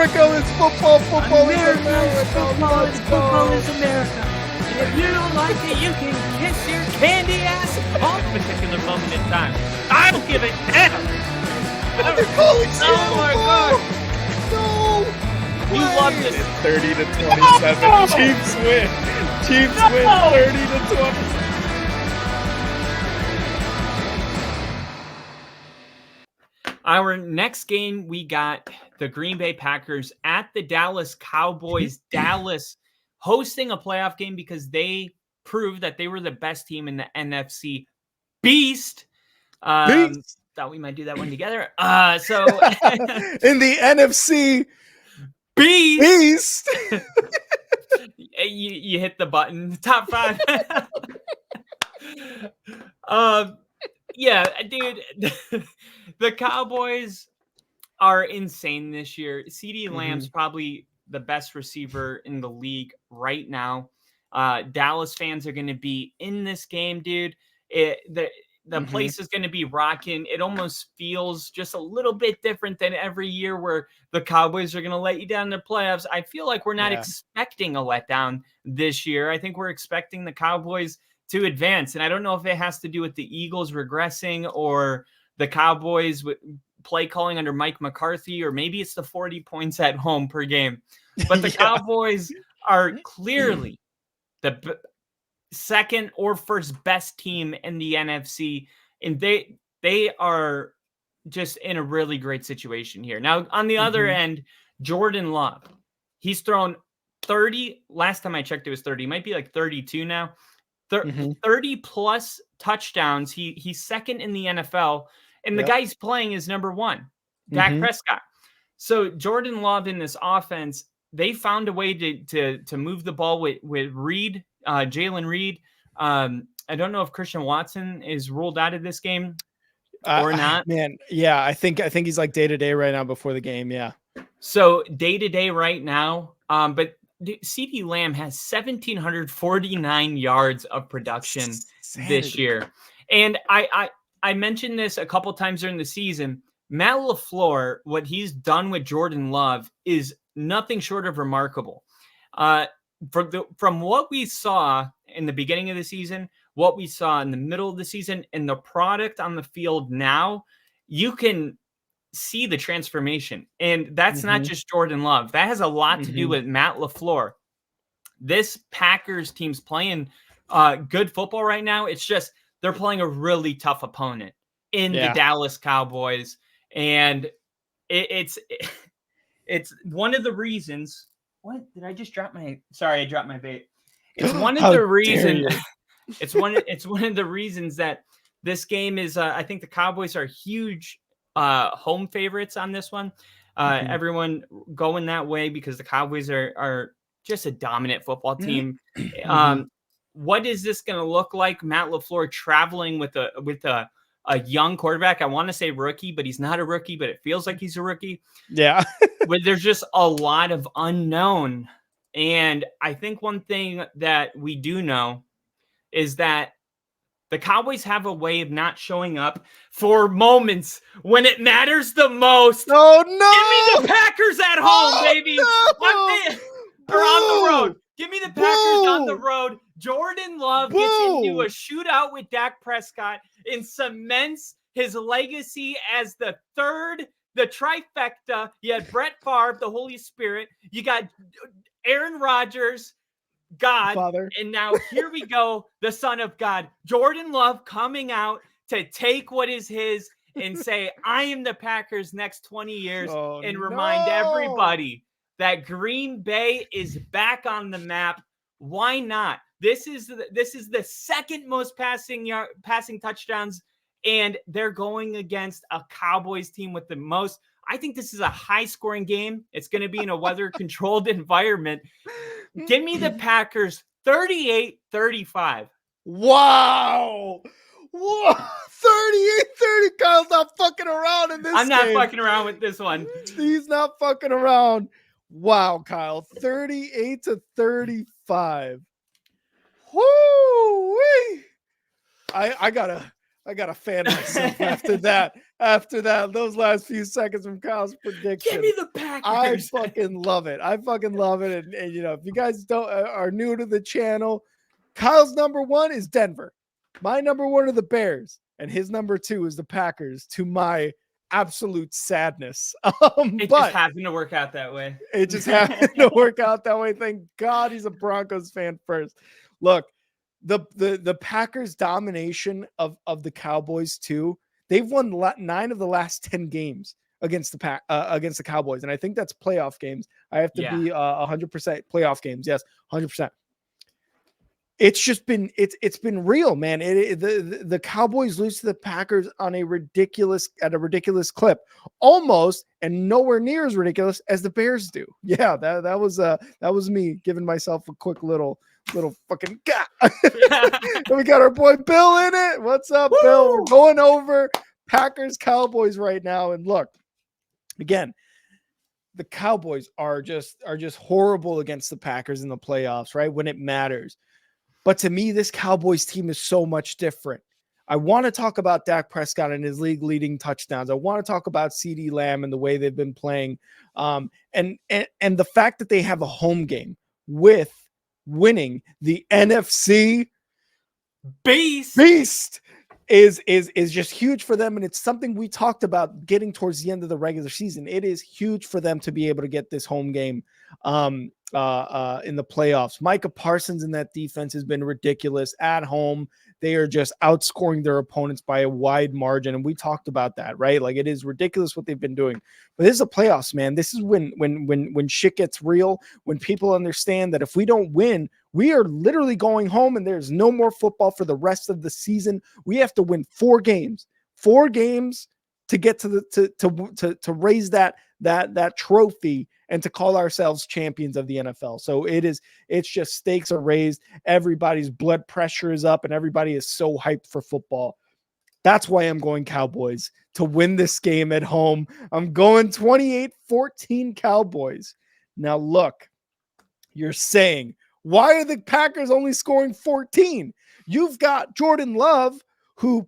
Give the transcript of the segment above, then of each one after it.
America is football. Football is America America. is football. Let's Football go. is America. And if you don't like it, you can kiss your candy ass on a particular moment in time. I don't give a damn. Oh, they're calling Oh my God. No. You love this. 30 to 27. No! Chiefs win. Chiefs No! win 30 to 20. Our next game, we got the Green Bay Packers at the Dallas Cowboys. Dallas hosting a playoff game because they proved that they were the best team in the NFC Beast. Thought we might do that one together. So In the NFC Beast. Beast. you hit the button. Top 5. Yeah, dude. The Cowboys are insane this year. CeeDee Lamb's probably the best receiver in the league right now. Dallas fans are going to be in this game, dude. The place is going to be rocking. It almost feels just a little bit different than every year where the Cowboys are going to let you down in the playoffs. I feel like we're not expecting a letdown this year. I think we're expecting the Cowboys to advance. And I don't know if it has to do with the Eagles regressing or the Cowboys play calling under Mike McCarthy, or maybe it's the 40 points at home per game. But the Cowboys are clearly the second or first best team in the NFC. And they are just in a really great situation here. Now, on the other end, Jordan Love, he's thrown 30. Last time I checked, it was 30. It might be like 32 now. 30 plus touchdowns. He's second in the NFL. And the guy he's playing is number 1, Dak Prescott. So Jordan Love in this offense, they found a way to move the ball with Reed, Jalen Reed. I don't know if Christian Watson is ruled out of this game or not. Man, yeah, I think he's like day-to-day right now before the game, yeah. So day-to-day right now, but CeeDee Lamb has 1,749 yards of production this year. And I mentioned this a couple times during the season. Matt LaFleur, what he's done with Jordan Love is nothing short of remarkable. From what we saw in the beginning of the season, what we saw in the middle of the season, and the product on the field now, you can see the transformation. And that's not just Jordan Love. That has a lot to do with Matt LaFleur. This Packers team's playing good football right now. It's just they're playing a really tough opponent in the Dallas Cowboys. And it's one of the reasons. What did I just drop my? Sorry, I dropped my vape. It's one of the reasons. It's one of the reasons that this game is. I think the Cowboys are huge home favorites on this one. Everyone going that way because the Cowboys are just a dominant football team. What is this going to look like? Matt LaFleur traveling with a young quarterback. I want to say rookie, but he's not a rookie, but it feels like he's a rookie. Yeah. But there's just a lot of unknown. And I think one thing that we do know is that the Cowboys have a way of not showing up for moments when it matters the most. Oh, no. Give me the Packers at home, baby. Or on the road. Give me the Packers on the road. Jordan Love gets into a shootout with Dak Prescott and cements his legacy as the trifecta. You had Brett Favre, the Holy Spirit. You got Aaron Rodgers, God. Father. And now here we go, the Son of God. Jordan Love coming out to take what is his and say, I am the Packers next 20 years and remind everybody that Green Bay is back on the map. Why not? This is the second most passing touchdowns, and they're going against a Cowboys team with the most. I think this is a high-scoring game. It's going to be in a weather-controlled environment. Give me the Packers 38-35. Wow. Whoa. 38-30. Kyle's not fucking around in this I'm not game. fucking around with this one. He's not fucking around. Wow, Kyle. 38-35. Whoo! I gotta I got to fan myself after that. After that, those last few seconds from Kyle's prediction. Give me the Packers. I fucking love it. And you know, if you guys are new to the channel, Kyle's number 1 is Denver. My number 1 are the Bears, and his number 2 is the Packers. To my absolute sadness. It just happened to work out that way. It just happened to work out that way. Thank God he's a Broncos fan first. Look, the Packers' domination of the Cowboys too. They've won 9 of the last 10 games against the Cowboys, and I think that's playoff games. I have to be 100% playoff games. Yes, 100%. It's just been it's been real, man. The Cowboys lose to the Packers at a ridiculous clip, almost and nowhere near as ridiculous as the Bears do. Yeah, that was me giving myself a quick little fucking gah. We got our boy Bill in it. What's up, Woo! Bill? We're going over Packers Cowboys right now, and look, again, the Cowboys are just horrible against the Packers in the playoffs, right? When it matters. But to me, this Cowboys team is so much different. I want to talk about Dak Prescott and his league-leading touchdowns. I want to talk about CeeDee Lamb and the way they've been playing, and the fact that they have a home game with winning the NFC Beast is just huge for them, and it's something we talked about getting towards the end of the regular season. It is huge for them to be able to get this home game in the playoffs. Micah Parsons in that defense has been ridiculous at home. They are just outscoring their opponents by a wide margin, and we talked about that, right? Like, it is ridiculous what they've been doing. But this is the playoffs, man. This is when shit gets real, when people understand that if we don't win, we are literally going home and there's no more football for the rest of the season. We have to win 4 games to get to raise that trophy and to call ourselves champions of the NFL. So it's just stakes are raised. Everybody's blood pressure is up and everybody is so hyped for football. That's why I'm going Cowboys to win this game at home. I'm going 28-14 Cowboys. Now look, you're saying, why are the Packers only scoring 14? You've got Jordan Love, who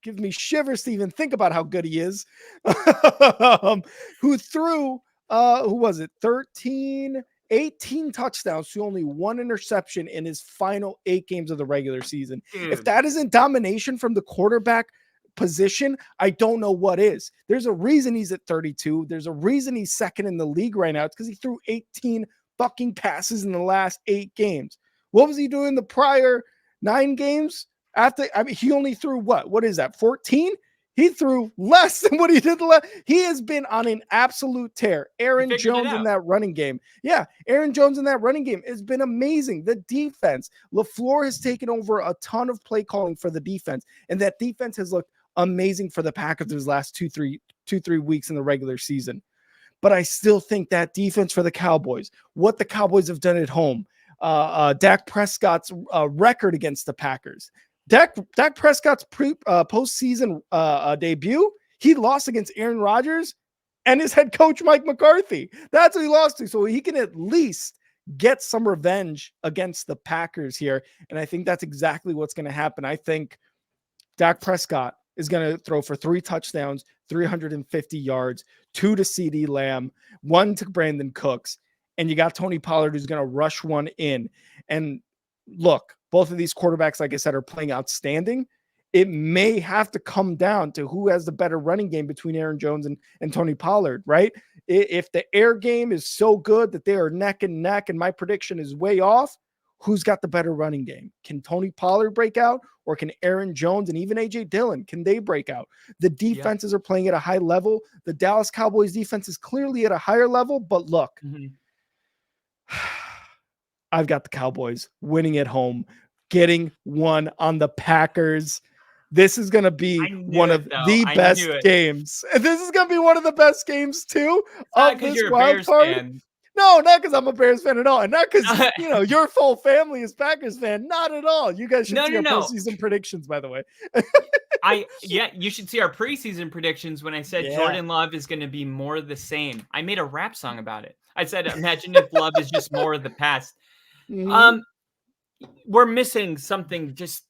gives me shivers to even think about how good he is, who threw, 18 touchdowns to only 1 interception in his final 8 games of the regular season. If that isn't domination from the quarterback position, I don't know what is. There's a reason he's at 32. There's a reason he's second in the league right now. It's because he threw 18 fucking passes in the last 8 games. What was he doing the prior 9 games? He only threw what is that? 14? He threw less than what he did the last. He has been on an absolute tear. Aaron Jones in that running game. Yeah, Aaron Jones in that running game has been amazing. The defense, LaFleur has taken over a ton of play calling for the defense, and that defense has looked amazing for the Packers these last 2-3 weeks in the regular season. But I still think that defense for the Cowboys, what the Cowboys have done at home, Dak Prescott's record against the Packers, Dak Prescott's postseason debut, he lost against Aaron Rodgers and his head coach, Mike McCarthy. That's what he lost to. So he can at least get some revenge against the Packers here. And I think that's exactly what's going to happen. I think Dak Prescott is going to throw for 3 touchdowns, 350 yards, 2 to CeeDee Lamb, 1 to Brandon Cooks. And you got Tony Pollard who's going to rush one in. And look, both of these quarterbacks, like I said, are playing outstanding. It may have to come down to who has the better running game between Aaron Jones and Tony Pollard, right? If the air game is so good that they are neck and neck, and my prediction is way off, who's got the better running game? Can Tony Pollard break out, or can Aaron Jones and even A.J. Dillon, can they break out? The defenses are playing at a high level. The Dallas Cowboys defense is clearly at a higher level, but look, I've got the Cowboys winning at home, getting one on the Packers. This is going to be one of the best games. This is going to be one of the best games, too, of this wild card. No, not because I'm a Bears fan at all. And not because, your full family is Packers fan. Not at all. You guys should see our postseason predictions, by the way. You should see our preseason predictions when I said Jordan Love is going to be more of the same. I made a rap song about it. I said, imagine if Love is just more of the past. We're missing something just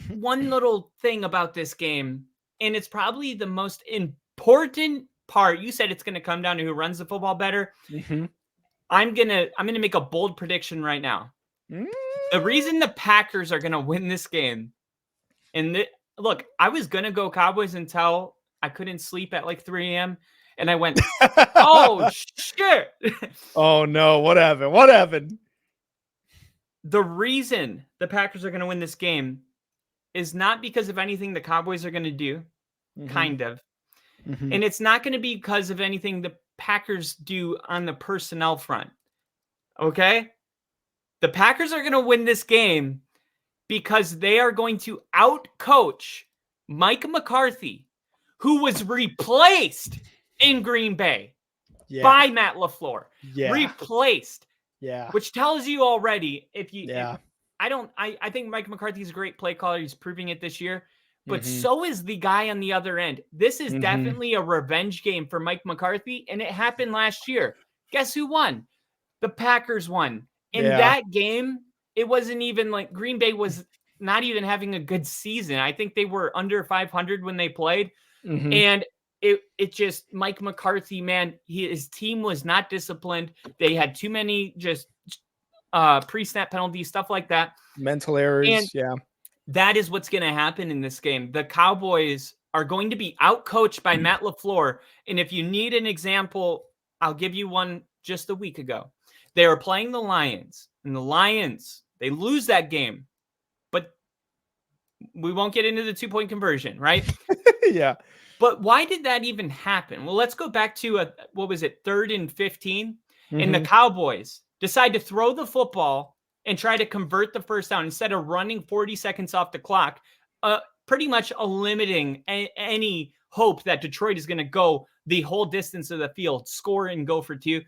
one little thing about this game, and it's probably the most important part. You said it's going to come down to who runs the football better. Mm-hmm. I'm gonna make a bold prediction right now. The reason the Packers are gonna win this game, and look, I was gonna go Cowboys until I couldn't sleep at like 3 a.m. and I went, oh shit. Oh no, what happened? What happened? The reason the Packers are gonna win this game is not because of anything the Cowboys are gonna do, kind of. Mm-hmm. And it's not gonna be because of anything the Packers do on the personnel front. Okay? The Packers are going to win this game because they are going to out-coach Mike McCarthy, who was replaced in Green Bay by Matt LaFleur. Replaced. Yeah. Which tells you already, I think Mike McCarthy's a great play caller. He's proving it this year. But so is the guy on the other end. This is definitely a revenge game for Mike McCarthy, and it happened last year. Guess who won? The Packers won. In that game, it wasn't even like Green Bay was not even having a good season. I think they were under 500 when they played. And it just, Mike McCarthy, man, his team was not disciplined. They had too many just pre-snap penalties, stuff like that. Mental errors, and that is what's going to happen in this game. The Cowboys are going to be outcoached by Matt LaFleur. And if you need an example, I'll give you one just a week ago. They were playing the Lions, and the Lions, they lose that game. But we won't get into the 2-point conversion, right? Yeah. But why did that even happen? Well, let's go back to, 3rd and 15? And the Cowboys decide to throw the football and try to convert the first down instead of running 40 seconds off the clock, pretty much limiting any hope that Detroit is going to go the whole distance of the field, score and go for 2.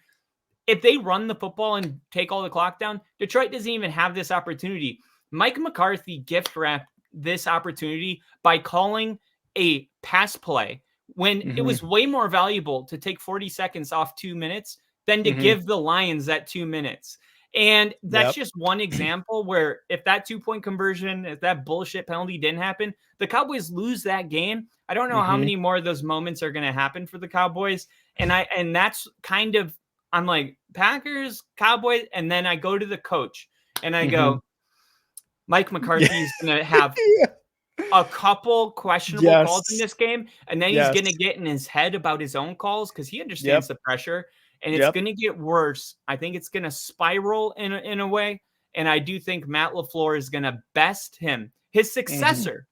If they run the football and take all the clock down, Detroit doesn't even have this opportunity. Mike McCarthy gift wrapped this opportunity by calling a pass play when it was way more valuable to take 40 seconds off 2 minutes than to give the Lions that 2 minutes. And that's just one example where if that 2-point conversion, if that bullshit penalty didn't happen, the Cowboys lose that game. I don't know how many more of those moments are going to happen for the Cowboys. And that's kind of, I'm like, Packers, Cowboys, and then I go to the coach and I go, Mike McCarthy is going to have a couple questionable calls in this game, and then he's going to get in his head about his own calls because he understands the pressure, and it's going to get worse. I think it's going to spiral in a way, and I do think Matt LaFleur is going to best him, his successor,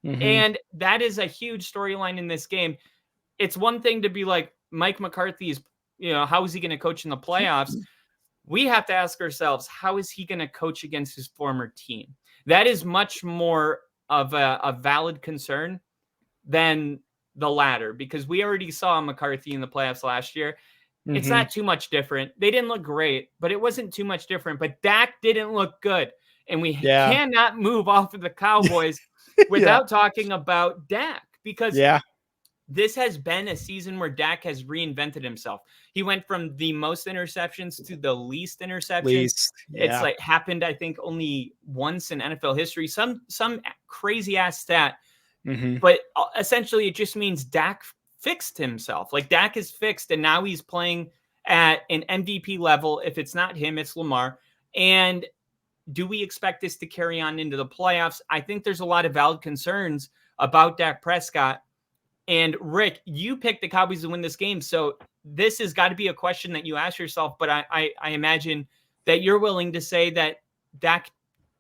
and that is a huge storyline in this game. It's one thing to be like, Mike McCarthy is, how is he going to coach in the playoffs? We have to ask ourselves, how is he going to coach against his former team? That is much more of a valid concern than the latter, because we already saw McCarthy in the playoffs last year. It's not too much different. They didn't look great, but it wasn't too much different. But Dak didn't look good. And we cannot move off of the Cowboys without talking about Dak, because this has been a season where Dak has reinvented himself. He went from the most interceptions to the least interceptions. It's like happened, I think, only once in NFL history. Some crazy ass stat. But essentially it just means Dak fixed himself. Like, Dak is fixed, and now he's playing at an MVP level. If it's not him, it's Lamar. And do we expect this to carry on into the playoffs? I think there's a lot of valid concerns about Dak Prescott. And Rick, you picked the Cowboys to win this game, so this has got to be a question that you ask yourself. But I imagine that you're willing to say that Dak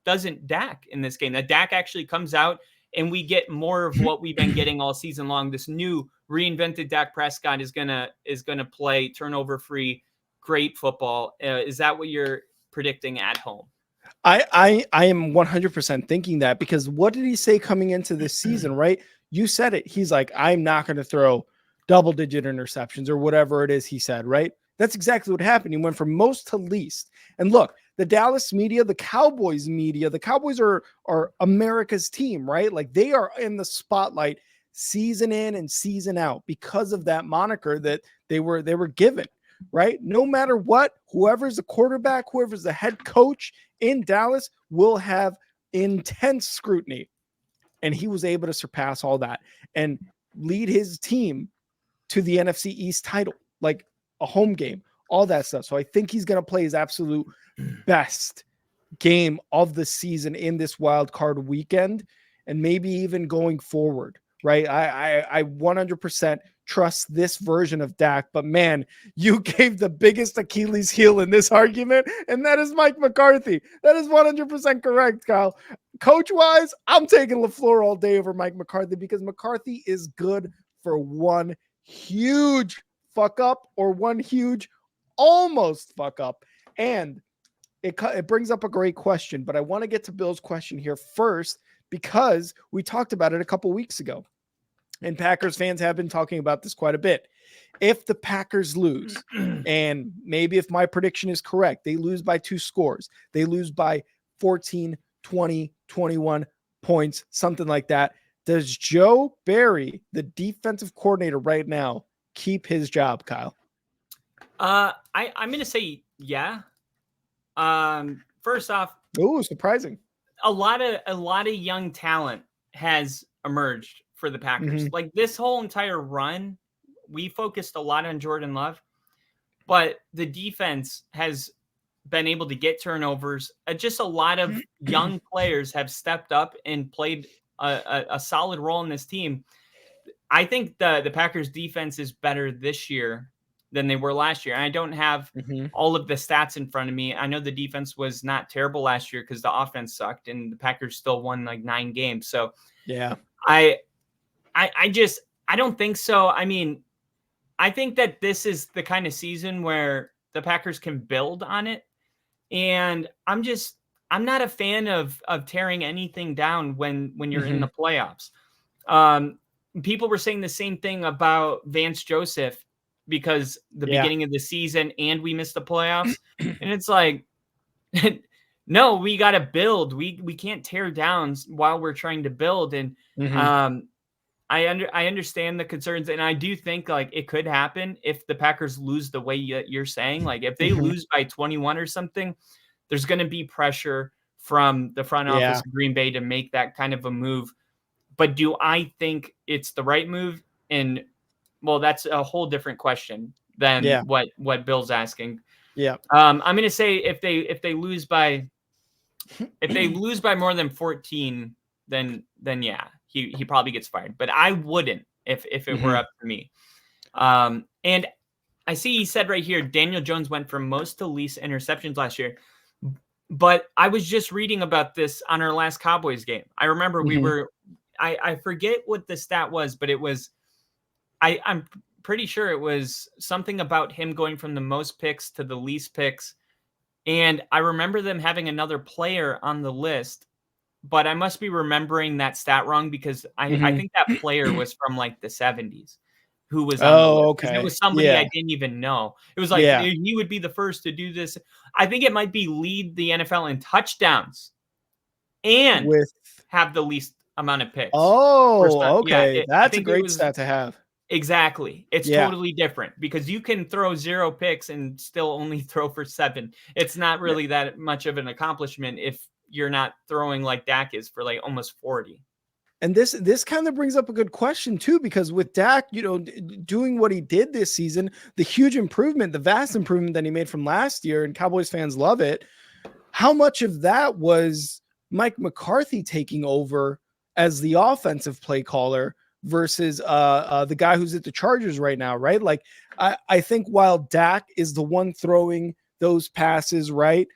doesn't Dak in this game, that Dak actually comes out and we get more of what we've been getting all season long. This new reinvented Dak Prescott is gonna play turnover-free, great football. Is that what you're predicting at home? I am 100% thinking that, because what did he say coming into this season, right? You said it. He's like, I'm not going to throw double-digit interceptions or whatever it is he said, right? That's exactly what happened. He went from most to least. And look, the Dallas media, the Cowboys media, the Cowboys are America's team, right? Like, they are in the spotlight season in and season out because of that moniker that they were given, right? No matter what, whoever's the quarterback, whoever's the head coach in Dallas will have intense scrutiny. and he was able to surpass all that and lead his team to the NFC East title, like a home game, all that stuff. So I think he's going to play his absolute best game of the season in this wild card weekend, and maybe even going forward, right? I 100% trust this version of Dak, but man, you gave the biggest Achilles heel in this argument, and that is Mike McCarthy. That is 100% correct, Kyle. Coach-wise, I'm taking LaFleur all day over Mike McCarthy because McCarthy is good for one huge fuck up or one huge almost fuck up. And it brings up a great question, but I want to get to Bill's question here first because we talked about it a couple weeks ago. And Packers fans have been talking about this quite a bit. If the Packers lose, and maybe if my prediction is correct, they lose by 2 scores. They lose by 14, 20, 21 points, something like that. Does Joe Barry, the defensive coordinator right now, keep his job, Kyle? I'm going to say yeah. First off, surprising. A lot of young talent has emerged for the Packers. Like this whole entire run, we focused a lot on Jordan Love, but the defense has been able to get turnovers. Just a lot of young players have stepped up and played a solid role in this team. I think the Packers defense is better this year than they were last year. And I don't have all of the stats in front of me. I know the defense was not terrible last year because the offense sucked and the Packers still won like 9 games. So yeah, I don't think so. I mean, I think that this is the kind of season where the Packers can build on it. And I'm not a fan of tearing anything down when you're in the playoffs. People were saying the same thing about Vance Joseph because the beginning of the season and we missed the playoffs. And it's like, no, we got to build. We can't tear down while we're trying to build. And I understand the concerns. And I do think like it could happen if the Packers lose the way you're saying. Like if they lose by 21 or something, there's going to be pressure from the front office of Green Bay to make that kind of a move. But do I think it's the right move? And well, that's a whole different question than what Bill's asking. Yeah. I'm going to say if they lose by more than 14, then yeah, he probably gets fired. But I wouldn't if it were up to me. And I see he said right here, Daniel Jones went from most to least interceptions last year. But I was just reading about this on our last Cowboys game. I remember we were. I forget what the stat was, but it was. I'm pretty sure it was something about him going from the most picks to the least picks. And I remember them having another player on the list, but I must be remembering that stat wrong because I think that player was from like the 70s who was on the list. Okay. It was somebody I didn't even know. It was like he would be the first to do this. I think it might be lead the NFL in touchdowns and have the least amount of picks. Oh, okay. That's a great stat to have. Exactly. It's totally different because you can throw 0 picks and still only throw for 7. It's not really that much of an accomplishment if you're not throwing like Dak is for like almost 40. And this kind of brings up a good question too, because with Dak, doing what he did this season, the huge improvement, the vast improvement that he made from last year, and Cowboys fans love it. How much of that was Mike McCarthy taking over as the offensive play caller versus the guy who's at the Chargers right now, right? Like, I think while Dak is the one throwing those passes, right,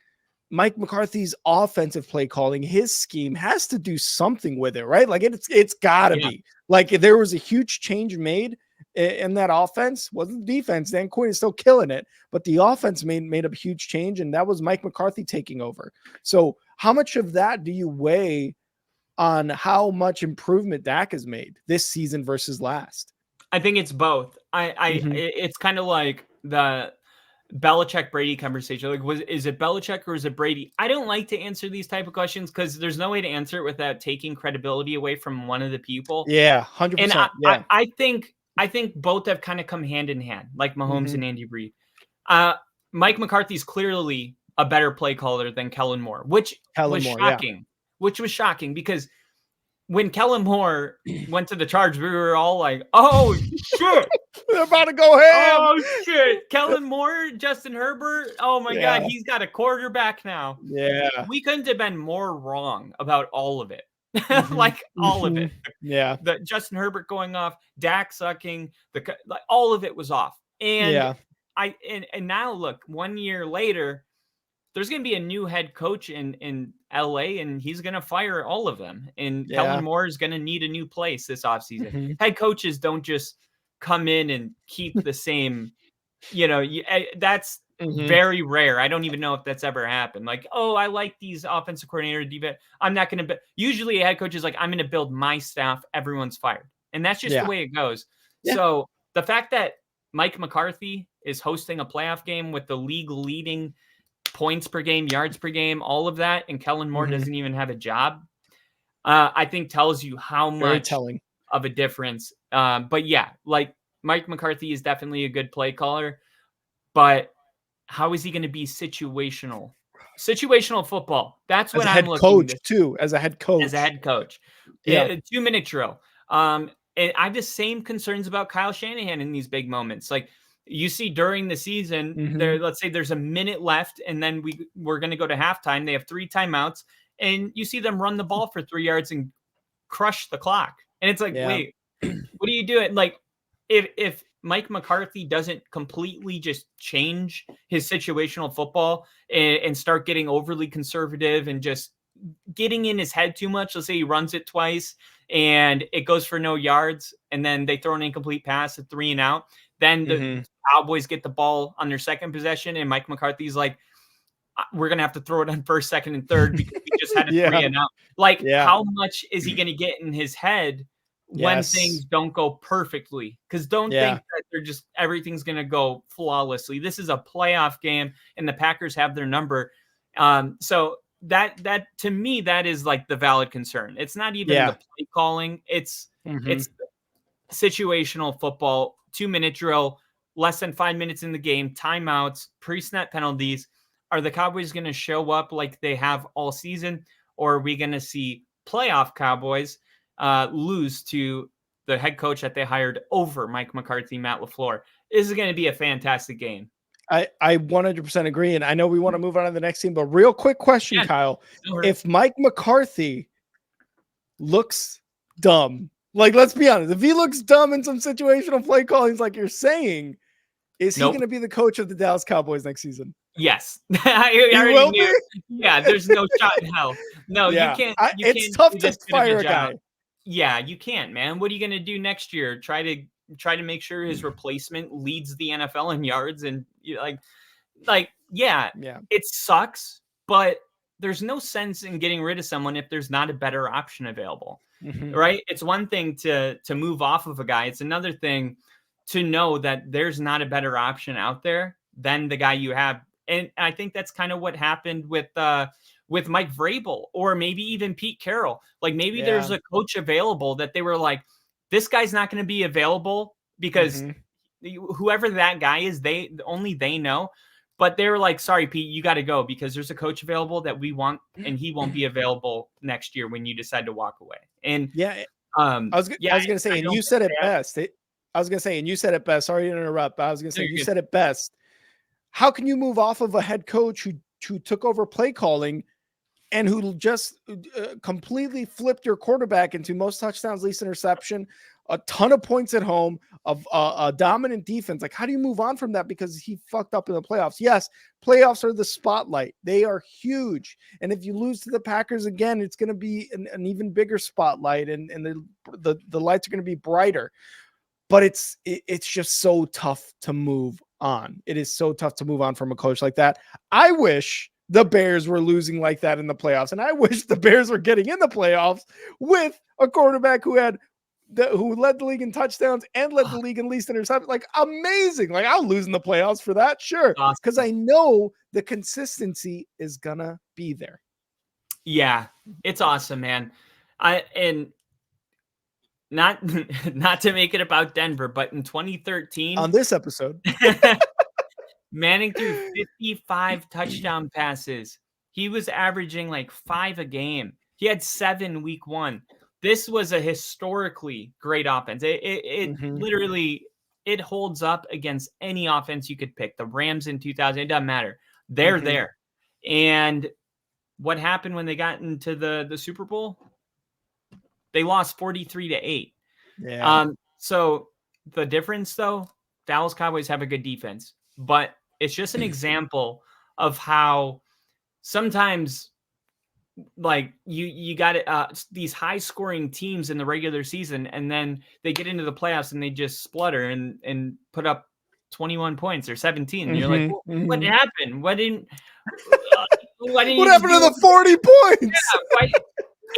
Mike McCarthy's offensive play calling, his scheme has to do something with it, right? Like it's got to be. Like if there was a huge change made in that offense, wasn't the defense. Dan Quinn is still killing it, but the offense made a huge change, and that was Mike McCarthy taking over. So how much of that do you weigh on how much improvement Dak has made this season versus last? I think it's both. It's kind of like the Belichick Brady conversation. Like, is it Belichick or is it Brady? I don't like to answer these type of questions because there's no way to answer it without taking credibility away from one of the people. Yeah, 100%. And I think both have kind of come hand in hand, like Mahomes and Andy Reid. Mike McCarthy's clearly a better play caller than Kellen Moore, which was shocking. Which was shocking because when Kellen Moore went to the Chargers, we were all like, "Oh shit, they're about to go ham." Oh shit, Kellen Moore, Justin Herbert. Oh my God, he's got a quarterback now. Yeah, we couldn't have been more wrong about all of it. Like all of it. Yeah, the Justin Herbert going off, Dak sucking, all of it was off. And and now look, 1 year later, there's going to be a new head coach in LA, and he's going to fire all of them. And Kellen Moore is going to need a new place this offseason. Head coaches don't just come in and keep the same, that's very rare. I don't even know if that's ever happened. Like, oh, I like these offensive coordinator, I'm not going to. Usually a head coach is like, I'm going to build my staff. Everyone's fired. And that's just the way it goes. Yeah. So the fact that Mike McCarthy is hosting a playoff game with the league leading points per game, yards per game, all of that, and Kellen Moore doesn't even have a job, I think tells you how much of a difference. But yeah, like Mike McCarthy is definitely a good play caller, but how is he going to be situational football? That's what I'm looking at. As a head coach. Yeah. 2-minute drill. And I have the same concerns about Kyle Shanahan in these big moments. Like, you see during the season, let's say there's a minute left, and then we're going to go to halftime. They have 3 timeouts, and you see them run the ball for 3 yards and crush the clock. And it's like, wait, what are you doing? Like, if Mike McCarthy doesn't completely just change his situational football and start getting overly conservative and just getting in his head too much, let's say he runs it twice and it goes for no yards, and then they throw an incomplete pass at 3 and out, then the Cowboys get the ball on their second possession, and Mike McCarthy's like, we're going to have to throw it on first, second, and third because we just had a 3 and out. Like, how much is he going to get in his head when things don't go perfectly? Because don't think that everything's going to go flawlessly. This is a playoff game, and the Packers have their number. So that to me, that is like the valid concern. It's not even the play calling. It's situational football, 2-minute drill, less than 5 minutes in the game, timeouts, pre-snap penalties. Are the Cowboys going to show up like they have all season, or are we going to see playoff Cowboys lose to the head coach that they hired over Mike McCarthy, Matt LaFleur? This is going to be a fantastic game. I 100% agree. And I know we want to move on to the next team, but real quick question, Kyle. If Mike McCarthy looks dumb, like, let's be honest, if he looks dumb in some situational play callings, like you're saying, is he going to be the coach of the Dallas Cowboys next season? Yes. I already knew. Yeah, there's no shot in hell. No, you can't. It's tough to fire a guy. Yeah, you can't, man. What are you going to do next year? Try to make sure his replacement leads the NFL in yards, and it sucks, but there's no sense in getting rid of someone if there's not a better option available, right? It's one thing to move off of a guy. It's another thing to know that there's not a better option out there than the guy you have. And I think that's kind of what happened with Mike Vrabel, or maybe even Pete Carroll. Like, maybe there's a coach available that they were like, this guy's not going to be available because whoever that guy is, only they know. But they were like, sorry, Pete, you got to go because there's a coach available that we want, and he won't be available next year when you decide to walk away. And I was going to say, and you said it best. And you said it best. Sorry to interrupt, but I was going to say, you said it best. How can you move off of a head coach who took over play calling and who just completely flipped your quarterback into most touchdowns, least interception, a ton of points at home, of a dominant defense? Like, how do you move on from that because he fucked up in the playoffs? Yes, playoffs are the spotlight. They are huge. And if you lose to the Packers again, it's going to be an even bigger spotlight, and the lights are going to be brighter. But it's just so tough to move on. It is so tough to move on from a coach like that. I wish the Bears were losing like that in the playoffs, and I wish the Bears were getting in the playoffs with a quarterback who led the league in touchdowns and led the league in least interceptions. Like, amazing. Like, I'll lose in the playoffs for that, sure, because I know the consistency is gonna be there. Yeah, it's awesome, man. Not to make it about Denver, but in 2013 on this episode, Manning threw 55 touchdown passes. He was averaging like 5 a game. He had 7 week 1. this was a historically great offense. It literally, it holds up against any offense you could pick. The Rams in 2000, it doesn't matter. They're there. And what happened when they got into the Super Bowl? They lost 43-8. Yeah. So the difference, though, Dallas Cowboys have a good defense, but it's just an example of how sometimes, like, you got these high scoring teams in the regular season, and then they get into the playoffs and they just splutter and put up 21 points or 17. And you're like, what happened? What happened to the 40 points? Yeah,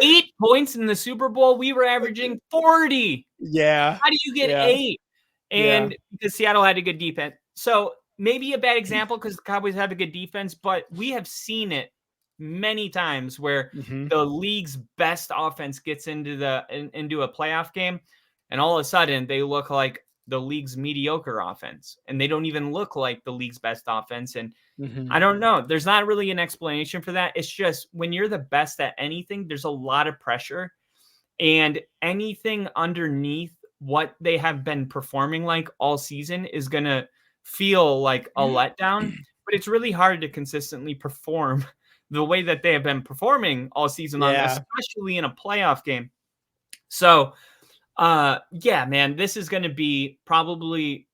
8 points in the Super Bowl. We were averaging 40. Yeah. How do you get 8? And because Seattle had a good defense. So maybe a bad example because the Cowboys have a good defense, but we have seen it many times where the league's best offense gets into a playoff game, and all of a sudden they look like the league's mediocre offense, and they don't even look like the league's best offense. And I don't know. There's not really an explanation for that. It's just when you're the best at anything, there's a lot of pressure, and anything underneath what they have been performing like all season is going to feel like a letdown. But it's really hard to consistently perform the way that they have been performing all season long, especially in a playoff game. So, man, this is going to be probably,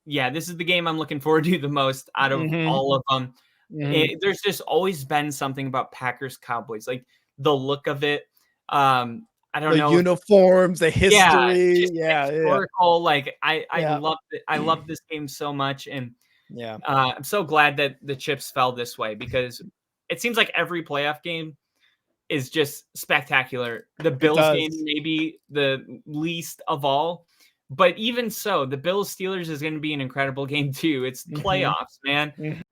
this is the game I'm looking forward to the most out of all of them. There's just always been something about Packers Cowboys, like the look of it. I don't know. The uniforms, the history. Historical. Like I love it. I love this game so much. And I'm so glad that the chips fell this way, because it seems like every playoff game is just spectacular. The Bills game, maybe the least of all. But even so, the Bills-Steelers is going to be an incredible game too. It's playoffs, man.